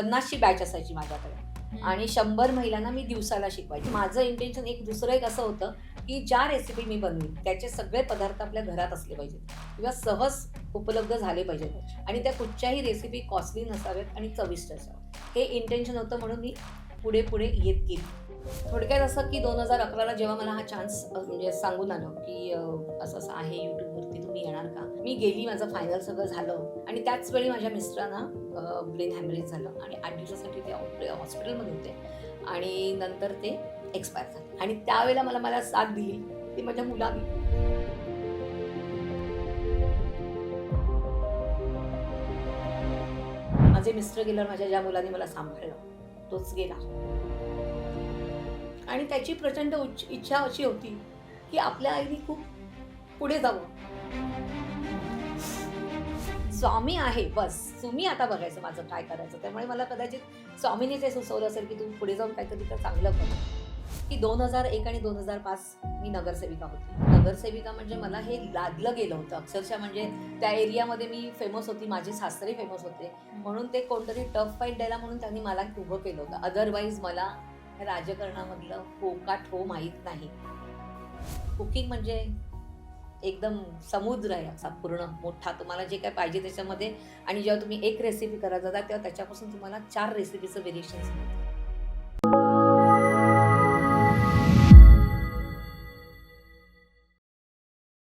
50ची batch असायची माझ्याकडे आणि 100 महिलांना मी दिवसाला शिकवायची. माझं इंटेन्शन दुसरं एक असं होतं, की ज्या रेसिपी मी बनवीन त्याचे सगळे पदार्थ आपल्या घरात असले पाहिजेत किंवा सहज उपलब्ध झाले पाहिजेत आणि त्या कुठच्याही रेसिपी कॉस्टली नसाव्यात आणि चविष्ट असाव्यात. हे इंटेन्शन होतं म्हणून मी पुढे येत गेली. थोडक्यात असं की 2011ला जेव्हा मला हा चान्स म्हणजे सांगून आलं, की असं-असं आहे YouTubeवरती तुम्ही येणार का? मी गेली, माझं फायनल सगळं झालं आणि त्याच वेळी माझ्या मिस्टरांना ब्रेन हॅमरेज झालं आणि 8 दिवसासाठी ते हॉस्पिटलमध्ये होते आणि नंतर ते एक्सपायर झाले आणि त्यावेळेला मला साथ दिली ती माझ्या मुलाने. माझे मिस्टर गेल्यावर माझ्या ज्या मुलाने मला सांभाळलं तोच गेला आणि त्याची प्रचंड इच्छा अशी होती, की आपल्या आईने खूप पुढे जावं. स्वामी आहे बस, तुम्ही आता बघायचं माझं काय करायचं. त्यामुळे मला कदाचित स्वामीनीच हे सुचवलं असेल, की तू पुढे जाऊन काहीतरी तर चांगलं कर. की 2001 आणि 2005 मी नगरसेविका होती. नगरसेविका म्हणजे मला हे लादलं गेलं होतं अक्षरशः. म्हणजे त्या एरियामध्ये मी फेमस होती, माझे सासरे फेमस होते. म्हणून ते कोणतरी टफ फाईट द्यायला म्हणून त्यांनी मला उभं केलं होतं. अदरवाईज मला राजकारणामधलं हो का ठो माहीत नाही. कुकिंग म्हणजे एकदम समुद्र आहे असा पूर्ण मोठा. तुम्हाला जे काही पाहिजे त्याच्यामध्ये आणि जेव्हा तुम्ही एक रेसिपी करायला जाता तेव्हा त्याच्यापासून तुम्हाला 4 रेसिपीचं व्हेरिएशन्स मिळतात.